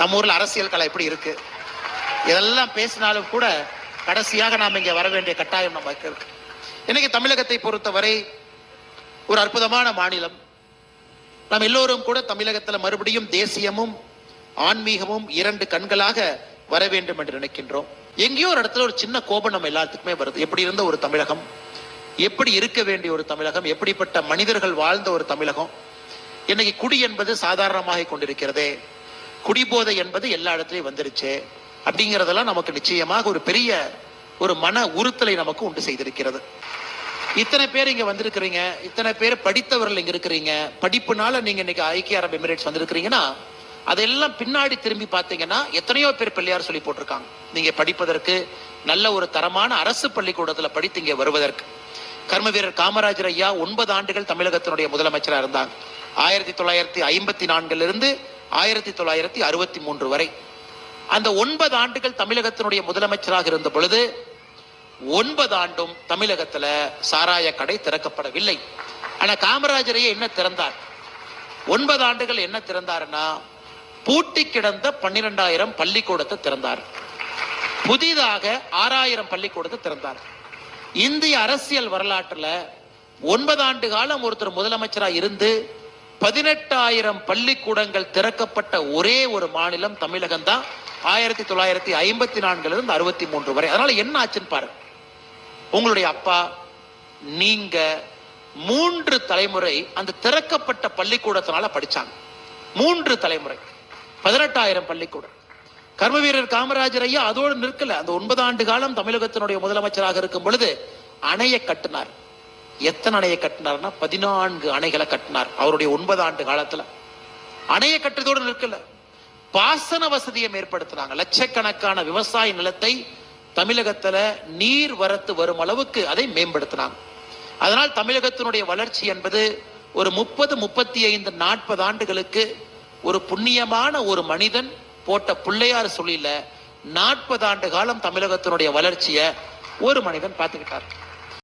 நம்ம ஊர்ல அரசியல் கலை எப்படி இருக்கு, இதெல்லாம் பேசினாலும் கூட கடைசியாக நாம் இங்கே வர வேண்டிய கட்டாயம் நமக்கு இருக்கு. இன்னைக்கு தமிழகத்தை பொறுத்தவரை ஒரு அற்புதமான மாநிலம். நாம் எல்லோரும் கூட தமிழகத்தில் மறுபடியும் தேசியமும் ஆன்மீகமும் இரண்டு கண்களாக வர வேண்டும் என்று நினைக்கின்றோம். எங்கேயோ ஒரு இடத்துல ஒரு சின்ன கோபம் நம்ம எல்லாத்துக்குமே வருது. எப்படி இருந்த ஒரு தமிழகம், எப்படி இருக்க வேண்டிய ஒரு தமிழகம், எப்படிப்பட்ட மனிதர்கள் வாழ்ந்த ஒரு தமிழகம், இன்னைக்கு குடி என்பது சாதாரணமாக கொண்டிருக்கிறதே, குடிபோதை என்பது எல்லா இடத்துலையும் வந்துருச்சு அப்படிங்கிறதெல்லாம் நமக்கு நிச்சயமாக ஒரு பெரிய ஒரு மன உறுத்தலை நமக்கு உண்டு செய்திருக்கிறது. இத்தனை பேர் இங்க வந்திருக்கிறீங்க, இத்தனை பேர் படித்தவர்கள் இங்க இருக்கிறீங்க, படிப்புனால நீங்க இன்னைக்கு ஐக்கிய அரபு எமிரேட்ஸ் வந்திருக்கிறீங்கன்னா அதெல்லாம் பின்னாடி திரும்பி பார்த்தீங்கன்னா எத்தனையோ பேர் பிள்ளையார் சொல்லி போட்டிருக்காங்க. நீங்க படிப்பதற்கு நல்ல ஒரு தரமான அரசு பள்ளிக்கூடத்தில் படித்து இங்க வருவதற்கு. கர்ம வீரர் காமராஜர் ஐயா 9 ஆண்டுகள் தமிழகத்தினுடைய முதலமைச்சராக இருந்தாங்க. 1954 1963 வரை. அந்த 9 ஆண்டுகள் தமிழகத்தினுடைய முதலமைச்சராக இருந்த பொழுது 9 ஆண்டும் தமிழகத்துல சாராய கடை திறக்கப்படவில்லை. ஆனா காமராஜரையே என்ன திறந்தார்? 9 ஆண்டுகள் என்ன திறந்தாருன்னா பூட்டி கிடந்த 12,000 பள்ளிக்கூடத்தை திறந்தார். புதிதாக 6,000 பள்ளிக்கூடத்தை திறந்தார். இந்திய அரசியல் வரலாற்றுல 9 ஆண்டு காலம் ஒருத்தர் முதலமைச்சராக இருந்து 18,000 பள்ளிக்கூடங்கள் திறக்கப்பட்ட ஒரே ஒரு மாநிலம் தமிழகம் தான். 1954 63 வரை. அதனால என்ன ஆச்சுன்னு பாருங்க. உங்களுடைய அப்பா நீங்க 3 தலைமுறை அந்த திறக்கப்பட்ட பள்ளிக்கூடத்தினால படிச்சாங்க. 3 தலைமுறை 18,000 பள்ளிக்கூடம். கர்ம வீரர் காமராஜர் ஐயா அதோடு நிற்கல. அந்த 9 ஆண்டு காலம் தமிழகத்தினுடைய முதலமைச்சராக இருக்கும் பொழுது அணையை கட்டினார். எத்தனை அணையை கட்டினார்னா 14 அணைகளை கட்டினார் அவருடைய 9 ஆண்டு காலத்துல. அணையை கட்டுறதோடு நிற்கல, பாசன வசதியை ஏற்படுத்தினாங்க. லட்சக்கணக்கான விவசாய நிலத்தை தமிழகத்துல நீர் வரத்து வரும் அளவுக்கு அதை மேம்படுத்தினாங்க. அதனால் தமிழகத்தினுடைய வளர்ச்சி என்பது ஒரு 30, 35, 40 ஆண்டுகளுக்கு ஒரு புண்ணியமான ஒரு மனிதன் போட்ட பிள்ளையார் சொல்லில 40 ஆண்டு காலம் தமிழகத்தினுடைய வளர்ச்சியை ஒரு மனிதன் பார்த்துக்கிட்டார்.